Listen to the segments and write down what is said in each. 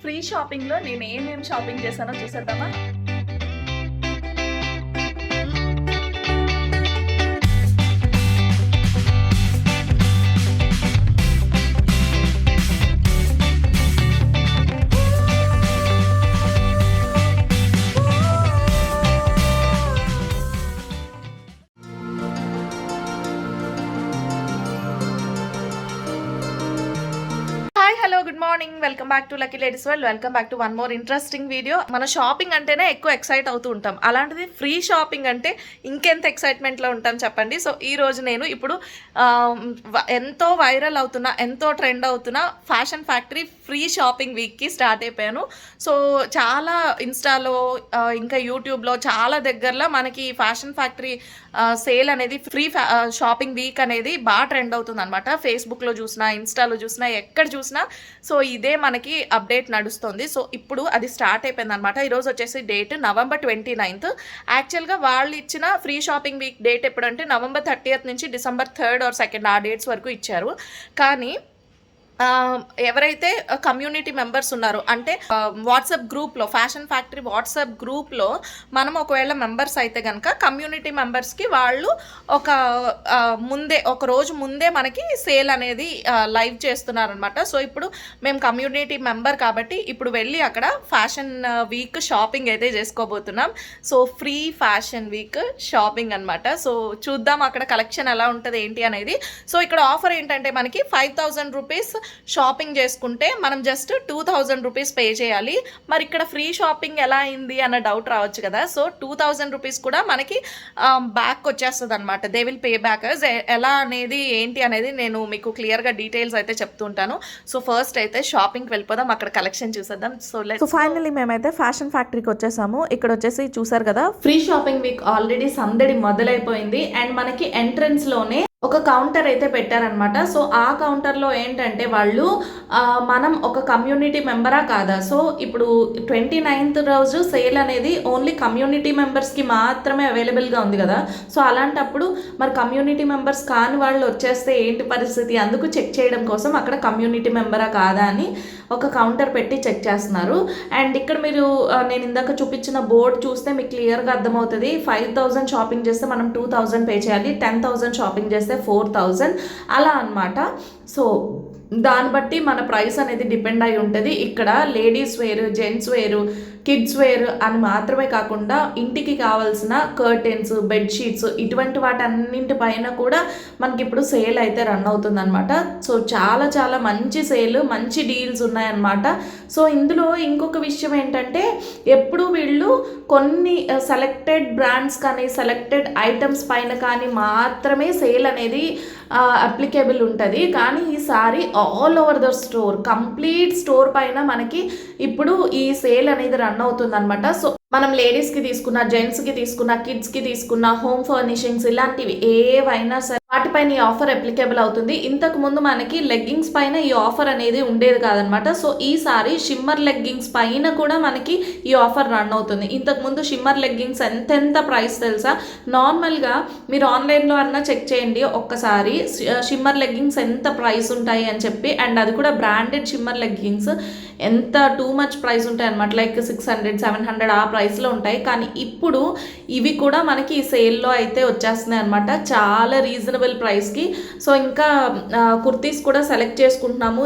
Free షాపింగ్లో నేను ఏమేమి షాపింగ్ చేశానో చూసేద్దామా. Hello good morning, welcome back to lucky ladies world. Welcome back to one more interesting video. మన షాపింగ్ అంటేనే ఎక్కువ ఎక్సైట్ అవుతూ ఉంటాం, అలాంటిది ఫ్రీ షాపింగ్ అంటే ఇంకెంత ఎక్సైట్మెంట్లో ఉంటాం చెప్పండి. సో ఈ రోజు నేను ఇప్పుడు ఎంతో వైరల్ అవుతున్నా, ఎంతో ట్రెండ్ అవుతున్న ఫ్యాషన్ ఫ్యాక్టరీ ఫ్రీ షాపింగ్ వీక్కి స్టార్ట్ అయిపోయాను. సో చాలా ఇన్స్టాలో ఇంకా యూట్యూబ్లో చాలా దగ్గరలో మనకి ఫ్యాషన్ ఫ్యాక్టరీ సేల్ అనేది ఫ్రీ షాపింగ్ వీక్ అనేది బాగా ట్రెండ్ అవుతుంది అనమాట. ఫేస్బుక్లో చూసినా, ఇన్స్టాలో చూసినా, ఎక్కడ చూసినా సో ఇదే మనకి అప్డేట్ నడుస్తుంది. సో ఇప్పుడు అది స్టార్ట్ అయిపోయింది అనమాట. ఈరోజు వచ్చేసి డేట్ November 29th. యాక్చువల్గా వాళ్ళు ఇచ్చిన ఫ్రీ షాపింగ్ వీక్ డేట్ ఎప్పుడంటే November 30th నుంచి December 3rd or 2nd ఆ డేట్స్ వరకు ఇచ్చారు. కానీ ఎవరైతే కమ్యూనిటీ మెంబర్స్ ఉన్నారో, అంటే వాట్సాప్ గ్రూప్లో, ఫ్యాషన్ ఫ్యాక్టరీ వాట్సాప్ గ్రూప్లో మనం ఒకవేళ మెంబర్స్ అయితే కనుక కమ్యూనిటీ మెంబర్స్కి వాళ్ళు ఒక రోజు ముందే మనకి సేల్ అనేది లైవ్ చేస్తున్నారనమాట. సో ఇప్పుడు మేము కమ్యూనిటీ మెంబర్ కాబట్టి ఇప్పుడు వెళ్ళి అక్కడ ఫ్యాషన్ వీక్ షాపింగ్ అయితే చేసుకోబోతున్నాం. So free fashion week shopping అనమాట. సో చూద్దాం అక్కడ కలెక్షన్ ఎలా ఉంటుంది ఏంటి అనేది. సో ఇక్కడ ఆఫర్ ఏంటంటే మనకి 5,000 రూపీస్ షాపింగ్ చేసుకుంటే మనం జస్ట్ 2,000 రూపీస్ పే చేయాలి. మరి ఇక్కడ ఫ్రీ షాపింగ్ ఎలా అయింది అన్న డౌట్ రావచ్చు కదా. సో 2,000 రూపీస్ కూడా మనకి బ్యాక్ వచ్చేస్తుంది అనమాట. They will pay back. ఎలా అనేది ఏంటి అనేది నేను మీకు క్లియర్గా డీటెయిల్స్ అయితే చెప్తుంటాను. సో ఫస్ట్ అయితే షాపింగ్కి వెళ్ళిపోదాం, అక్కడ కలెక్షన్ చూసేద్దాం. సో ఫైనల్లీ మేమైతే ఫ్యాషన్ ఫ్యాక్టరీకి వచ్చేసాము. ఇక్కడ వచ్చేసి చూసారు కదా, ఫ్రీ షాపింగ్ వీక్ ఆల్రెడీ సందడి మొదలైపోయింది. అండ్ మనకి ఎంట్రన్స్లోనే ఒక కౌంటర్ అయితే పెట్టారనమాట. సో ఆ కౌంటర్లో ఏంటంటే వాళ్ళు మనం ఒక కమ్యూనిటీ మెంబరా కాదా. సో ఇప్పుడు 29th రోజు సేల్ అనేది ఓన్లీ కమ్యూనిటీ మెంబర్స్కి మాత్రమే అవైలబుల్గా ఉంది కదా. సో అలాంటప్పుడు మరి కమ్యూనిటీ మెంబర్స్ కాని వాళ్ళు వచ్చేస్తే ఏంటి పరిస్థితి, అందుకు చెక్ చేయడం కోసం అక్కడ కమ్యూనిటీ మెంబరా కాదా అని ఒక కౌంటర్ పెట్టి చెక్ చేస్తున్నారు. అండ్ ఇక్కడ మీరు నేను ఇందాక చూపించిన బోర్డు చూస్తే మీకు క్లియర్గా అర్థమవుతుంది. 5,000 షాపింగ్ చేస్తే మనం 2,000 పే చేయాలి, 10,000 షాపింగ్ చేస్తే 4,000 అలా అనమాట. సో దాన్ని బట్టి మన ప్రైస్ అనేది డిపెండ్ అయి ఉంటుంది. ఇక్కడ లేడీస్ వేర్, జెంట్స్ వేరు, కిడ్స్ వేర్ అని మాత్రమే కాకుండా ఇంటికి కావాల్సిన కర్టెన్స్, బెడ్షీట్స్ ఇటువంటి వాటన్నింటిపైన కూడా మనకి ఇప్పుడు సేల్ అయితే రన్ అవుతుంది అనమాట. సో చాలా చాలా మంచి సేల్, మంచి డీల్స్ ఉన్నాయన్నమాట. సో ఇందులో ఇంకొక విషయం ఏంటంటే ఎప్పుడు వీళ్ళు కొన్ని సెలెక్టెడ్ బ్రాండ్స్ కానీ సెలెక్టెడ్ ఐటమ్స్ పైన కానీ మాత్రమే సేల్ అనేది అప్లికేబుల్ ఉంటుంది. కానీ ఈసారి all over the store, complete store పైన మనకి ఇప్పుడు ఈ సేల్ అనేది రన్ అవుతుంది అనమాట. సో మనం లేడీస్కి తీసుకున్న, జెంట్స్కి తీసుకున్న, కిడ్స్కి తీసుకున్న, హోమ్ ఫర్నిషింగ్స్ ఇలాంటివి ఏవైనా సరే వాటిపైన ఈ ఆఫర్ అప్లికేబుల్ అవుతుంది. ఇంతకు ముందు మనకి లెగ్గింగ్స్ పైన ఈ ఆఫర్ అనేది ఉండేది కాదనమాట. సో ఈసారి షిమ్మర్ లెగ్గింగ్స్ పైన కూడా మనకి ఈ ఆఫర్ రన్ అవుతుంది. ఇంతకు ముందు షిమ్మర్ లెగ్గింగ్స్ ఎంత ప్రైస్ తెలుసా? నార్మల్గా మీరు ఆన్లైన్లో అన్నా చెక్ చేయండి ఒక్కసారి, షిమ్మర్ లెగ్గింగ్స్ ఎంత ప్రైస్ ఉంటాయి అని చెప్పి. అండ్ అది కూడా బ్రాండెడ్ షిమ్మర్ లెగ్గింగ్స్ ఎంత టూ మచ్ ప్రైస్ ఉంటాయి అనమాట. లైక్ 600, 700 ఆ ప్రైస్లో ఉంటాయి. కానీ ఇప్పుడు ఇవి కూడా మనకి ఈ సేల్లో అయితే వచ్చేస్తున్నాయి అనమాట, చాలా రీజనబుల్ ప్రైస్కి. సో ఇంకా కుర్తీస్ కూడా సెలెక్ట్ చేసుకుంటున్నాము,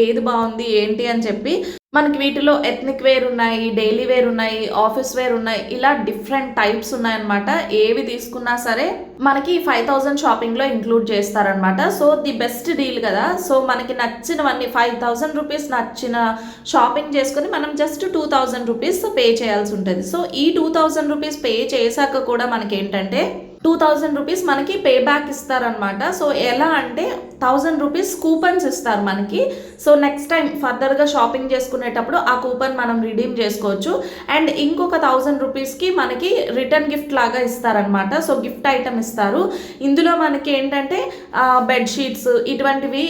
ఏది బాగుంది ఏంటి అని చెప్పి. మనకి వీటిలో ఎథ్నిక్ వేర్ ఉన్నాయి, డైలీ వేర్ ఉన్నాయి, ఆఫీస్ వేర్ ఉన్నాయి, ఇలా డిఫరెంట్ టైప్స్ ఉన్నాయన్నమాట. ఏవి తీసుకున్నా సరే మనకి 5,000 షాపింగ్లో ఇంక్లూడ్ చేస్తారనమాట. సో ది బెస్ట్ డీల్ కదా. సో మనకి నచ్చినవన్నీ 5,000 రూపీస్ నచ్చిన షాపింగ్ చేసుకుని మనం జస్ట్ 2,000 రూపీస్ పే చేయాల్సి ఉంటుంది. సో ఈ 2,000 రూపీస్ పే చేశాక కూడా మనకి ఏంటంటే 2,000 రూపీస్ మనకి పే బ్యాక్ ఇస్తారనమాట. సో ఎలా అంటే 1,000 రూపీస్ కూపన్స్ ఇస్తారు మనకి. సో నెక్స్ట్ టైం ఫర్దర్గా షాపింగ్ చేసుకునేటప్పుడు ఆ కూపన్ మనం రిడీమ్ చేసుకోవచ్చు. అండ్ ఇంకొక 1,000 రూపీస్కి మనకి రిటర్న్ గిఫ్ట్ లాగా ఇస్తారనమాట. సో గిఫ్ట్ ఐటమ్ ఇస్తారు. ఇందులో మనకి ఏంటంటే బెడ్షీట్స్ ఇటువంటివి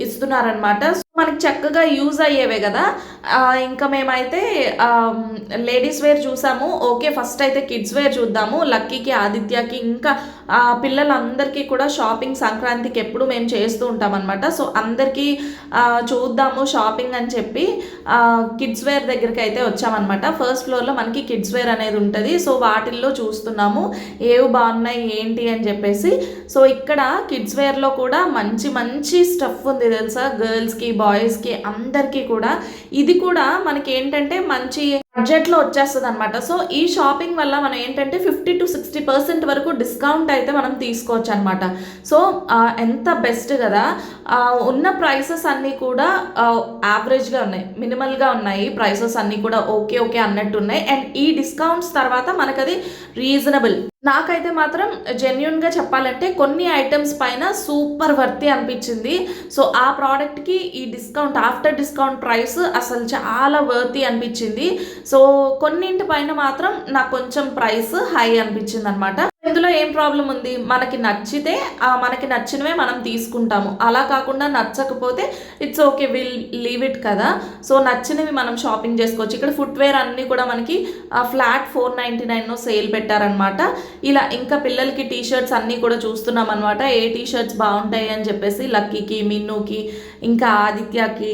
ఇస్తున్నారనమాట. మనకి చక్కగా యూజ్ అయ్యేవే కదా. ఇంకా మేమైతే లేడీస్ వేర్ చూసాము. ఓకే, ఫస్ట్ అయితే కిడ్స్ వేర్ చూద్దాము. లక్కీకి, ఆదిత్యకి, ఇంకా పిల్లలందరికీ కూడా షాపింగ్ సంక్రాంతికి ఎప్పుడు మేము చేస్తూ ఉంటాం అనమాట. సో అందరికీ చూద్దాము షాపింగ్ అని చెప్పి కిడ్స్ వేర్ దగ్గరికి అయితే వచ్చామన్నమాట. ఫస్ట్ ఫ్లోర్లో మనకి కిడ్స్ వేర్ అనేది ఉంటుంది. సో వాటిల్లో చూస్తున్నాము ఏవి బాగున్నాయి ఏంటి అని చెప్పేసి. సో ఇక్కడ కిడ్స్ వేర్లో కూడా మంచి మంచి స్టఫ్ ఉంది తెలుసా, గర్ల్స్కి, బాయ్స్కి, అందరికీ కూడా. ఇది కూడా మనకి ఏంటంటే మంచి బడ్జెట్లో వచ్చేస్తుంది అనమాట. సో ఈ షాపింగ్ వల్ల మనం ఏంటంటే 50 to 60% వరకు డిస్కౌంట్ అయితే మనం తీసుకోవచ్చు అనమాట. సో ఎంత బెస్ట్ కదా. ఉన్న ప్రైసెస్ అన్నీ కూడా యావరేజ్గా ఉన్నాయి, మినిమల్గా ఉన్నాయి. ప్రైసెస్ అన్నీ కూడా ఓకే ఓకే అన్నట్టు ఉన్నాయి. అండ్ ఈ డిస్కౌంట్స్ తర్వాత మనకు అది రీజనబుల్. నాకైతే మాత్రం జెన్యున్గా చెప్పాలంటే కొన్ని ఐటమ్స్ పైన సూపర్ వర్తి అనిపించింది. సో ఆ ప్రోడక్ట్కి ఈ డిస్కౌంట్, ఆఫ్టర్ డిస్కౌంట్ ప్రైస్ అసలు చాలా వర్తి అనిపించింది. సో కొన్నింటి పైన మాత్రం నాకు కొంచెం ప్రైస్ హై అనిపించింది అనమాట. ఇందులో ఏం ప్రాబ్లం ఉంది, మనకి నచ్చితే మనకి నచ్చినవే మనం తీసుకుంటాము. అలా కాకుండా నచ్చకపోతే it's okay, will leave it కదా. సో నచ్చినవి మనం షాపింగ్ చేసుకోవచ్చు. ఇక్కడ ఫుట్వేర్ అన్నీ కూడా మనకి ఫ్లాట్ 499 సేల్ పెట్టారనమాట. ఇలా ఇంకా పిల్లలకి టీషర్ట్స్ అన్నీ కూడా చూస్తున్నాం అనమాట. ఏ టీషర్ట్స్ బాగుంటాయి అని చెప్పేసి లక్కీకి, మిన్నుకి, ఇంకా ఆదిత్యకి,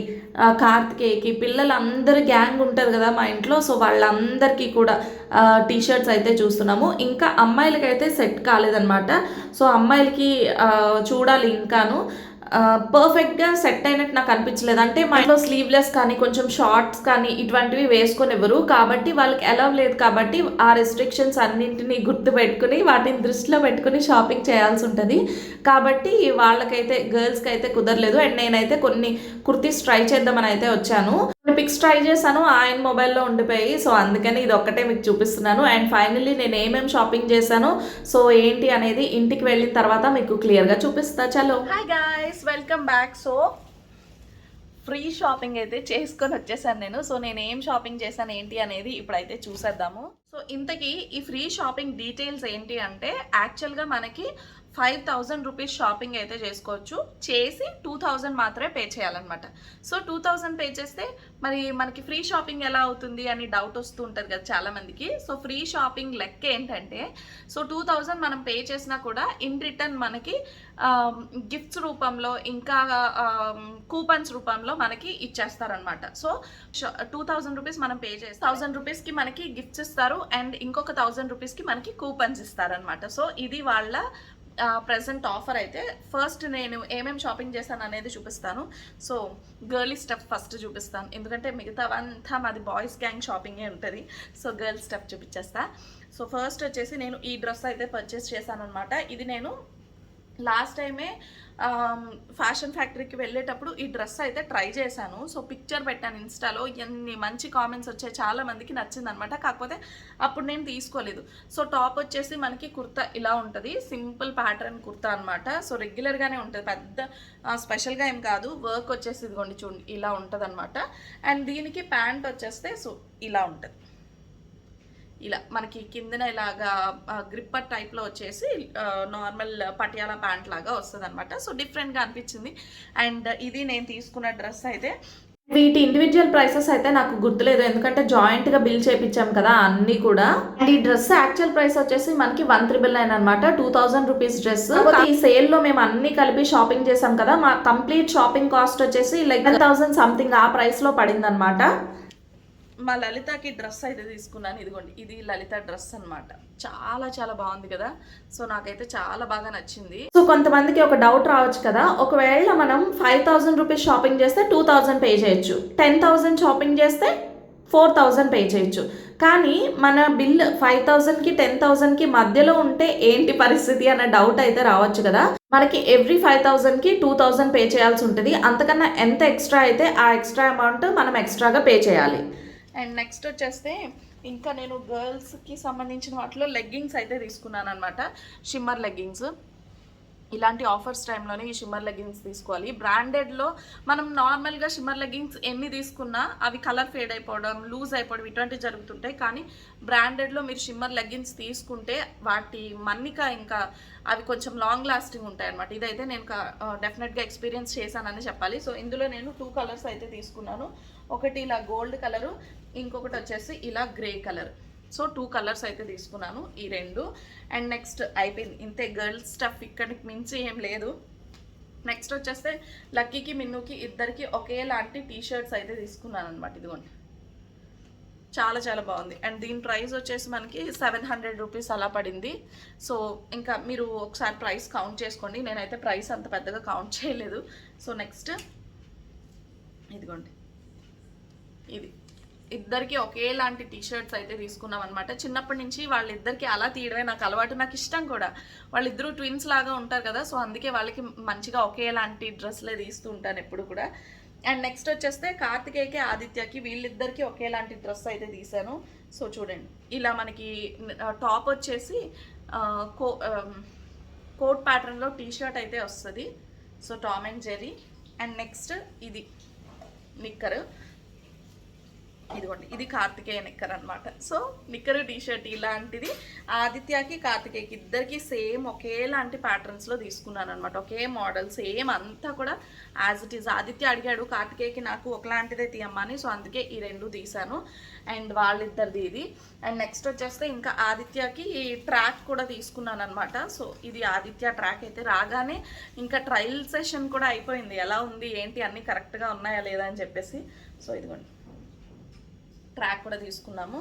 కార్తికేయకి, పిల్లలందరూ గ్యాంగ్ ఉంటారు కదా మా ఇంట్లో. సో వాళ్ళందరికీ కూడా టీషర్ట్స్ అయితే చూస్తున్నాము. ఇంకా అమ్మాయిలకైతే సెట్ కాలేదన్నమాట. సో అమ్మాయిలకి చూడాలి ఇంకాను. పర్ఫెక్ట్గా సెట్ అయినట్టు నాకు అనిపించలేదు. అంటే మా ఇంట్లో స్లీవ్లెస్ కానీ కొంచెం షార్ట్స్ కానీ ఇటువంటివి వేసుకొని ఎవరు, కాబట్టి వాళ్ళకి అలౌ లేదు. కాబట్టి ఆ రెస్ట్రిక్షన్స్ అన్నింటినీ గుర్తు పెట్టుకుని వాటిని దృష్టిలో పెట్టుకుని షాపింగ్ చేయాల్సి ఉంటుంది. కాబట్టి వాళ్ళకైతే, గర్ల్స్కి అయితే కుదరలేదు. అండ్ నేనైతే కొన్ని కుర్తీస్ ట్రై చేద్దామని అయితే వచ్చాను. పిక్స్ ట్రై చేశాను, ఆయన మొబైల్లో ఉండిపోయి. సో అందుకని ఇది ఒక్కటే మీకు చూపిస్తున్నాను. అండ్ ఫైనల్లీ నేను ఏమేమి షాపింగ్ చేశాను, సో ఏంటి అనేది ఇంటికి వెళ్ళిన తర్వాత మీకు క్లియర్గా చూపిస్తా. చలో, hi guys, welcome back. So free shopping అయితే చేసుకొని వచ్చేసాను నేను. సో నేను ఏం షాపింగ్ చేశాను ఏంటి అనేది ఇప్పుడైతే చూసేద్దాము. సో ఇంతకీ ఈ ఫ్రీ షాపింగ్ డీటెయిల్స్ ఏంటి అంటే, యాక్చువల్గా మనకి 5000 రూపీస్ షాపింగ్ అయితే చేసుకోవచ్చు. చేసి 2000 మాత్రమే పే చేయాలన్నమాట. సో 2000 పే చేస్తే మరి మనకి ఫ్రీ షాపింగ్ ఎలా అవుతుంది అని డౌట్ వస్తూ ఉంటుంది కదా చాలామందికి. సో ఫ్రీ షాపింగ్ లెక్క ఏంటంటే, సో 2000 మనం పే చేసినా కూడా ఇన్ రిటర్న్ మనకి గిఫ్ట్స్ రూపంలో, ఇంకా కూపన్స్ రూపంలో మనకి ఇచ్చేస్తారనమాట. సో 2000 రూపీస్ మనం పే చేస్తే 1000 రూపీస్కి మనకి గిఫ్ట్స్ ఇస్తారు. అండ్ ఇంకొక 1000 రూపీస్కి మనకి కూపన్స్ ఇస్తారనమాట. సో ఇది వాళ్ళ ప్రెసెంట్ ఆఫర్. అయితే ఫస్ట్ నేను ఏమేమి షాపింగ్ చేశాను అనేది చూపిస్తాను. సో గర్లీ స్టఫ్ ఫస్ట్ చూపిస్తాను, ఎందుకంటే మిగతావంతా మాది బాయ్స్ గ్యాంగ్ షాపింగే ఉంటుంది. సో గర్ల్ స్టఫ్ చూపించేస్తా. సో ఫస్ట్ వచ్చేసి నేను ఈ డ్రెస్ అయితే పర్చేస్ చేశాను అనమాట. ఇది నేను లాస్ట్ టైమే ఫ్యాషన్ ఫ్యాక్టరీకి వెళ్ళేటప్పుడు ఈ డ్రెస్ అయితే ట్రై చేశాను. సో పిక్చర్ పెట్టాను ఇన్స్టాలో, ఎన్ని మంచి కామెంట్స్ వచ్చాయి, చాలా మందికి నచ్చిందనమాట. కాకపోతే అప్పుడు నేను తీసుకోలేదు. సో టాప్ వచ్చేసి మనకి కుర్తా ఇలా ఉంటుంది, సింపుల్ ప్యాటర్న్ కుర్తా అనమాట. సో రెగ్యులర్గానే ఉంటుంది, పెద్ద స్పెషల్గా ఏం కాదు. వర్క్ వచ్చేసి ఇదిగోండి చూడండి ఇలా ఉంటుంది అనమాట. అండ్ దీనికి ప్యాంట్ వచ్చేస్తే సో ఇలా ఉంటుంది, ఇలా మనకి కిందన ఇలాగా గ్రిప్పర్ టైప్లో వచ్చేసి నార్మల్ పటియాలా ప్యాంట్ లాగా వస్తుంది అనమాట. సో డిఫరెంట్గా అనిపించింది. అండ్ ఇది నేను తీసుకున్న డ్రెస్ అయితే. వీటి ఇండివిజువల్ ప్రైసెస్ అయితే నాకు గుర్తులేదు, ఎందుకంటే జాయింట్గా బిల్ చేయించాం కదా అన్నీ కూడా. అండ్ ఈ డ్రెస్ యాక్చువల్ ప్రైస్ వచ్చేసి మనకి 1399 అనమాట, 2000 రూపీస్ డ్రెస్. ఈ సేల్లో మేము అన్ని కలిపి షాపింగ్ చేసాం కదా, మా కంప్లీట్ షాపింగ్ కాస్ట్ వచ్చేసి లైక్ 1000 సంథింగ్ ఆ ప్రైస్లో పడింది అనమాట. మా లలితకి డ్రెస్ అయితే తీసుకున్నాను, ఇదిగోండి ఇది లలిత డ్రెస్ అనమాట. చాలా చాలా బాగుంది కదా. సో నాకైతే చాలా బాగా నచ్చింది. సో కొంతమందికి ఒక డౌట్ రావచ్చు కదా, ఒకవేళ మనం 5000 రూపీస్ షాపింగ్ చేస్తే 2000 పే చేయొచ్చు, 10,000 షాపింగ్ చేస్తే 4000 పే చేయొచ్చు. కానీ మన బిల్ 5000కి 10,000కి మధ్యలో ఉంటే ఏంటి పరిస్థితి అన్న డౌట్ అయితే రావచ్చు కదా. మనకి ఎవ్రీ 5000కి 2000 పే చేయాల్సి ఉంటుంది. అంతకన్నా ఎంత ఎక్స్ట్రా అయితే ఆ ఎక్స్ట్రా అమౌంట్ మనం ఎక్స్ట్రాగా పే చేయాలి. అండ్ నెక్స్ట్ వచ్చేస్తే ఇంకా నేను గర్ల్స్కి సంబంధించిన వాటిలో లెగ్గింగ్స్ అయితే తీసుకున్నాను అనమాట, షిమ్మర్ లెగ్గింగ్స్. ఇలాంటి ఆఫర్స్ టైంలోనే ఈ షిమ్మర్ లెగ్గిన్స్ తీసుకోవాలి. బ్రాండెడ్లో మనం నార్మల్గా షిమ్మర్ లెగ్గిన్స్ ఎన్ని తీసుకున్నా అవి కలర్ ఫేడ్ అయిపోవడం, లూజ్ అయిపోవడం ఇటువంటివి జరుగుతుంటాయి. కానీ బ్రాండెడ్లో మీరు షిమ్మర్ లెగ్గిన్స్ తీసుకుంటే వాటి మన్నిక ఇంకా అవి కొంచెం లాంగ్ లాస్టింగ్ ఉంటాయి అన్నమాట. ఇదైతే నేను డెఫినెట్గా ఎక్స్పీరియన్స్ చేశానని చెప్పాలి. సో ఇందులో నేను 2 కలర్స్ అయితే తీసుకున్నాను. ఒకటి ఇలా గోల్డ్ కలరు, ఇంకొకటి వచ్చేసి ఇలా గ్రే కలర్. సో 2 కలర్స్ అయితే తీసుకున్నాను ఈ 2. అండ్ నెక్స్ట్ అయిపోయింది, ఇంతే గర్ల్స్ స్టఫ్, ఇక్కడికి మించి ఏం లేదు. నెక్స్ట్ వచ్చేస్తే లక్కీకి మిన్నుకి ఇద్దరికి ఒకేలాంటి టీషర్ట్స్ అయితే తీసుకున్నాను అనమాట. ఇదిగోండి, చాలా చాలా బాగుంది. అండ్ దీని ప్రైస్ వచ్చేసి మనకి 700 రూపీస్ అలా పడింది. సో ఇంకా మీరు ఒకసారి ప్రైస్ కౌంట్ చేసుకోండి, నేనైతే ప్రైస్ అంత పెద్దగా కౌంట్ చేయలేదు. సో నెక్స్ట్ ఇదిగోండి, ఇది ఇద్దరికి ఒకేలాంటి టీషర్ట్స్ అయితే తీసుకున్నాం అనమాట. చిన్నప్పటి నుంచి వాళ్ళిద్దరికి అలా తీయడమే నాకు అలవాటు, నాకు ఇష్టం కూడా. వాళ్ళిద్దరూ ట్విన్స్ లాగా ఉంటారు కదా, సో అందుకే వాళ్ళకి మంచిగా ఒకేలాంటి డ్రెస్లే తీస్తూ ఉంటాను ఎప్పుడు కూడా. అండ్ నెక్స్ట్ వచ్చేస్తే కార్తికేయకి ఆదిత్యకి వీళ్ళిద్దరికి ఒకేలాంటి డ్రెస్ అయితే తీసాను. సో చూడండి, ఇలా మనకి టాప్ వచ్చేసి కోట్ ప్యాటర్న్లో టీషర్ట్ అయితే వస్తుంది. So Tom and Jerry. And next ఇది నిక్కరు, ఇదిగోండి, ఇది కార్తికేయ నిక్కర్ అనమాట. సో నిక్కర్ టీషర్ట్ ఇలాంటిది ఆదిత్యకి కార్తికేయకి ఇద్దరికి సేమ్ ఒకేలాంటి ప్యాటర్న్స్లో తీసుకున్నాను అనమాట. ఒకే మోడల్ సేమ్ అంతా కూడా యాజ్ ఇట్ ఈజ్. ఆదిత్య అడిగాడు కార్తికేయకి నాకు ఒకలాంటిదే తీయమ్మని, సో అందుకే ఈ 2 తీసాను. అండ్ వాళ్ళిద్దరిది ఇది. అండ్ నెక్స్ట్ వచ్చేస్తే ఇంకా ఆదిత్యకి ఈ ట్రాక్ కూడా తీసుకున్నాను అనమాట. సో ఇది ఆదిత్య ట్రాక్ అయితే రాగానే ఇంకా ట్రయల్ సెషన్ కూడా అయిపోయింది, ఎలా ఉంది ఏంటి అన్నీ కరెక్ట్గా ఉన్నాయా లేదా అని చెప్పేసి. సో ఇదిగోండి, ట్రాక్ కూడా తీసుకున్నాము.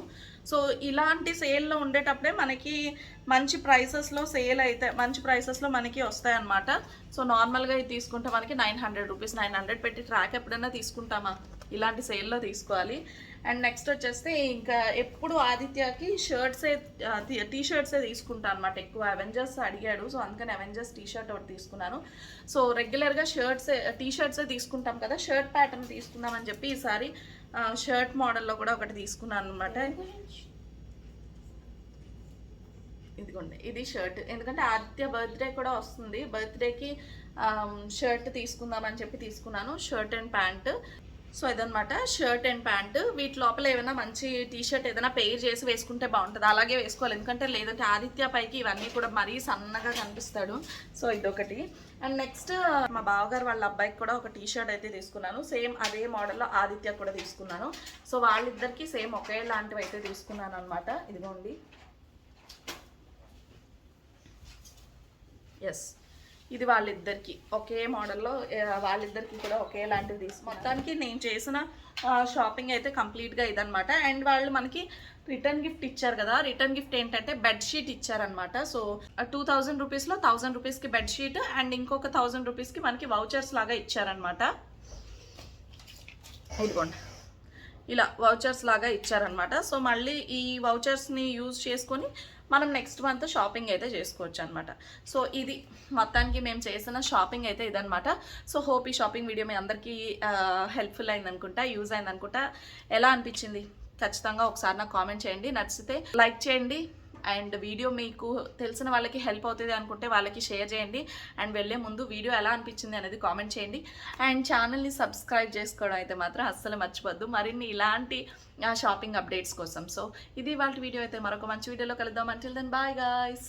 సో ఇలాంటి సేల్లో ఉండేటప్పుడే మనకి మంచి ప్రైసెస్లో సేల్ అయితే మంచి ప్రైసెస్లో మనకి వస్తాయన్నమాట. సో నార్మల్గా ఇది తీసుకుంటే మనకి 900 రూపీస్, 900 పెట్టి ట్రాక్ ఎప్పుడైనా తీసుకుంటామా, ఇలాంటి సేల్లో తీసుకోవాలి. అండ్ నెక్స్ట్ వచ్చేస్తే ఇంకా ఎప్పుడు ఆదిత్యకి టీషర్ట్సే తీసుకుంటాను అనమాట ఎక్కువ. అవెంజర్స్ అడిగాడు, సో అందుకని అవెంజర్స్ టీషర్ట్ ఒకటి తీసుకున్నాను. సో రెగ్యులర్గా టీషర్ట్సే తీసుకుంటాం కదా, షర్ట్ ప్యాటర్న్ తీసుకుందామని చెప్పి ఈసారి షర్ట్ మోడల్లో కూడా ఒకటి తీసుకున్నాను అనమాట. ఇదిగోండి, ఇది షర్ట్, ఎందుకంటే ఆదిత్య బర్త్డే కూడా వస్తుంది, బర్త్డేకి షర్ట్ తీసుకుందామని చెప్పి తీసుకున్నాను, షర్ట్ అండ్ ప్యాంట్. సో ఇదనమాట షర్ట్ అండ్ ప్యాంట్. వీటి లోపల ఏమైనా మంచి టీషర్ట్ ఏదైనా పెయిర్ చేసి వేసుకుంటే బాగుంటుంది, అలాగే వేసుకోవాలి. ఎందుకంటే లేదంటే ఆదిత్య పైకి ఇవన్నీ కూడా మరీ సన్నగా కనిపిస్తాడు. సో ఇదొకటి. అండ్ నెక్స్ట్ మా బావగారు వాళ్ళ అబ్బాయికి కూడా ఒక టీషర్ట్ అయితే తీసుకున్నాను, సేమ్ అదే మోడల్లో ఆదిత్య కూడా తీసుకున్నాను. సో వాళ్ళిద్దరికి సేమ్ ఒకేలాంటివి అయితే తీసుకున్నాను అనమాట. ఇదిగోండి, ఎస్, ఇది వాళ్ళిద్దరికి ఒకే మోడల్లో, వాళ్ళిద్దరికి కూడా ఒకేలాంటివి మొత్తానికి నేను చేసిన షాపింగ్ అయితే కంప్లీట్గా ఇదనమాట. అండ్ వాళ్ళు మనకి రిటర్న్ గిఫ్ట్ ఇచ్చారు కదా, రిటర్న్ గిఫ్ట్ ఏంటంటే బెడ్షీట్ ఇచ్చారనమాట. సో 2000 రూపీస్లో 1000 రూపీస్కి బెడ్షీట్ అండ్ ఇంకొక 1000 రూపీస్కి మనకి వౌచర్స్ లాగా ఇచ్చారనమాట. ఇదిగోండి, ఇలా వౌచర్స్ లాగా ఇచ్చారనమాట. సో మళ్ళీ ఈ వౌచర్స్ని యూజ్ చేసుకొని మనం నెక్స్ట్ మంత్ షాపింగ్ అయితే చేసుకోవచ్చు అనమాట. సో ఇది మొత్తానికి మేము చేసిన షాపింగ్ అయితే ఇదనమాట. సో హోప్ ఈ షాపింగ్ వీడియో మీ అందరికీ హెల్ప్ఫుల్ అయిందనుకుంటా, యూజ్ అయిందనుకుంటా. ఎలా అనిపించింది ఖచ్చితంగా ఒకసారి నాకు కామెంట్ చేయండి, నచ్చితే లైక్ చేయండి. అండ్ వీడియో మీకు తెలిసిన వాళ్ళకి హెల్ప్ అవుతుంది అనుకుంటే వాళ్ళకి షేర్ చేయండి. అండ్ వెళ్ళే ముందు వీడియో ఎలా అనిపించింది అనేది కామెంట్ చేయండి. అండ్ ఛానల్ని సబ్స్క్రైబ్ చేసుకోవడం అయితే మాత్రం అస్సలు మర్చిపోద్దు, మరిన్ని ఇలాంటి షాపింగ్ అప్డేట్స్ కోసం. సో ఇది వాళ్ళ వీడియో అయితే, మరొక మంచి వీడియోలో కలుద్దాం. Until then bye guys.